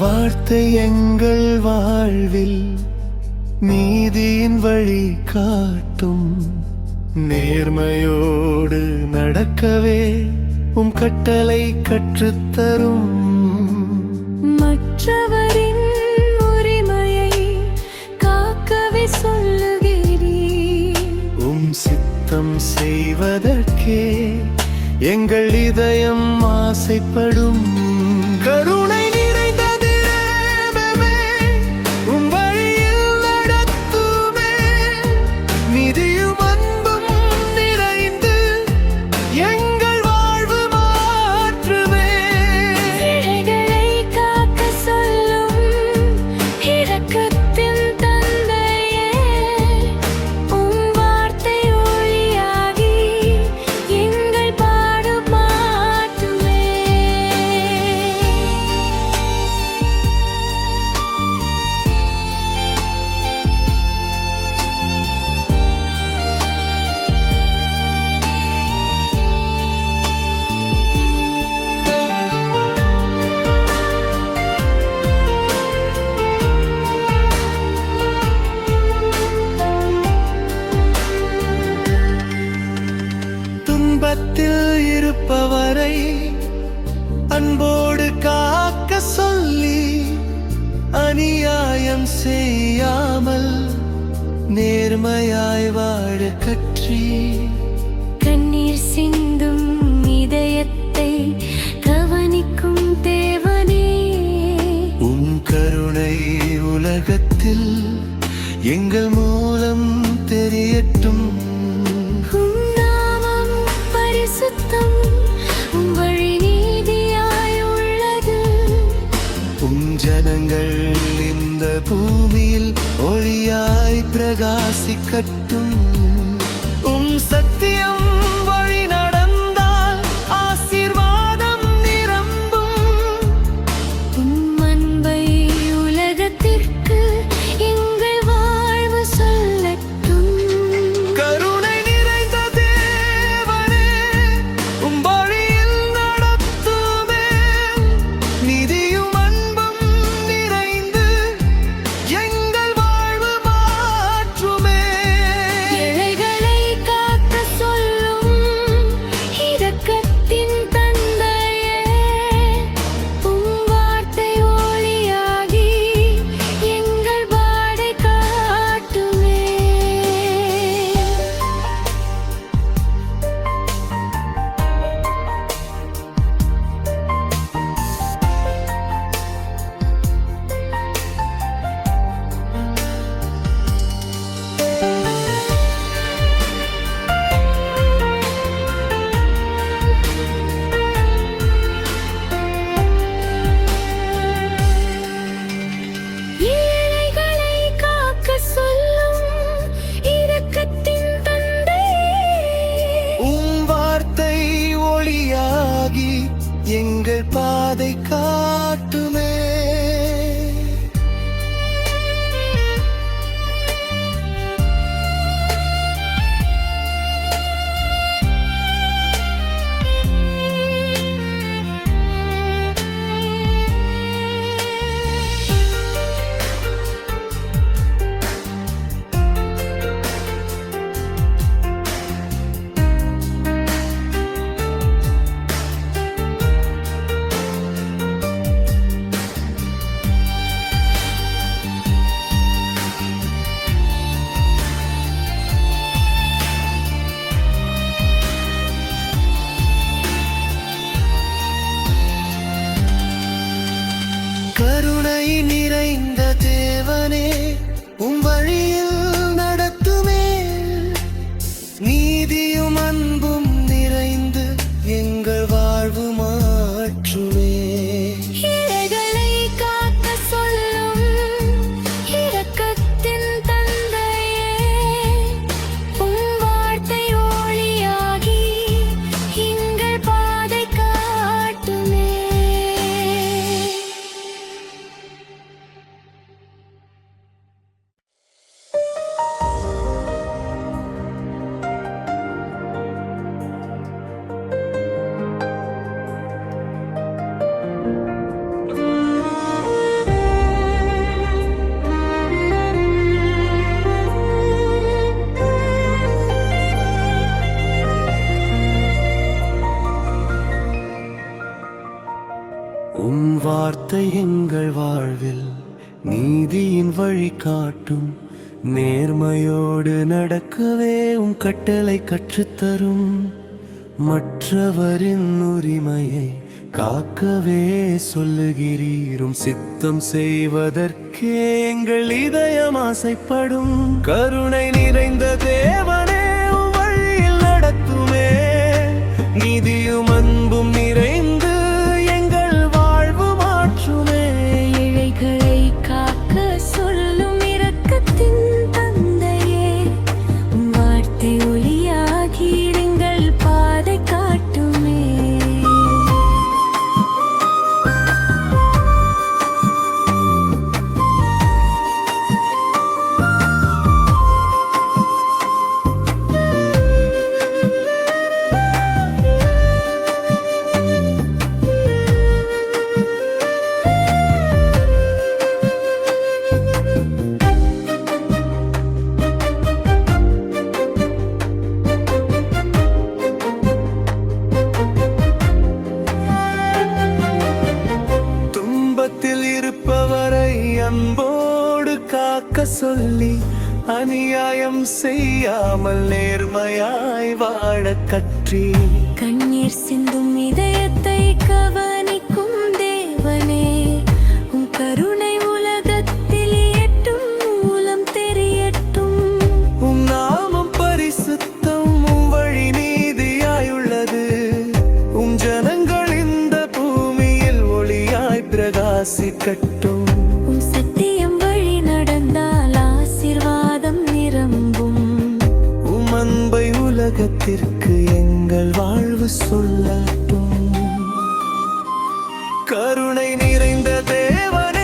வார்த்தை எங்கள் வாழ்வில் நீதியின் வழி காட்டும். நேர்மையோடு நடக்கவே கட்டளை கற்றுத்தரும். மற்றவரின் உரிமையை காக்கவே சொல்லுகிறீர். சித்தம் செய்வதற்கே எங்கள் இதயம் ஆசைப்படும். கருணை நிறைந்த தேவமே, வழியில் நடத்துமே. நீதியும் அன்பும் நிறைந்து எங்கள் வாழ்வு மாற்றுமே. ஏழைகளை காக்க சொல்லும் இரக்கத்தின் தந்தையே, வார்த்தை ஒளியாகி எங்கள் பாடு மாற்றுமே. துன்பத்தில் இருப்பவரை அன்போடு காக்க சொல்லி, அநியாயம் செய்யாமல் நேர்மையாய் வாழ கற்றி. கண்ணீர் சிந்தும் இதயத்தை கவனிக்கும் தேவனே, கருணை உலகத்தில் எங்கள் மூலம் தெரியட்டும். சுத்தம் வழி நீதியாய் உள்ளது. ஜனங்கள் இந்த பூமியில் ஒளியாய் பிரகாசிக்கட்டும். சத்தியம் வழி நடந்தால் ஆசீர்வாதம் நிரம்பும். அன்பை உலகத்திற்கு எங்கள் வாழ்வு சொல்லட்டும். கருணை ஏழைகளை காக்க சொல்லும் எங்கள் வாழ்வில் நீதியின் வழி காட்டும். நேர்மையோடு நடக்கவே கட்டளை கற்றுத்தரும். மற்றவரின் உரிமையை காக்கவே சொல்லுகிறீரும். சித்தம் செய்வதற்கே எங்கள் இதயம் ஆசைப்படும். கருணை நிறைந்த தேவனே வழியில் நடத்துமே. நீதியும் அன்பும் நிறைந்து எங்கள் வாழ்வு மாற்றுமே. ஏழைகளை காக்க சொல்லும் இரக்கத்தின் தந்தையே, வார்த்தை ஒளியாகி எங்கள் பாதை காட்டுமே. இருப்பவரை அன்போடு காக்க சொல்லி, அநியாயம் செய்யாமல் நேர்மையாய் வாழ கற்றி, கண்ணீர் சிந்தும் இதயத்தை கவனிக்கும் தேவனே, உம் கருணை உலகத்தில் எட்டும் மூலம் தெரியட்டும். உம் நாமம் பரிசுத்தம், உம் வழி நீதியாயுள்ளது. உம் ஜனங்கள் இந்த பூமியில் ஒளியாய் பிரகாசிக்கட்டும். உம் சத்தியம் வழி நடந்தால் ஆசீர்வாதம் நிரம்பும். உம் அன்பை உலகத்திற்கு எங்கள் வாழ்வு சொல்லட்டும். கருணை நிறைந்த தேவன்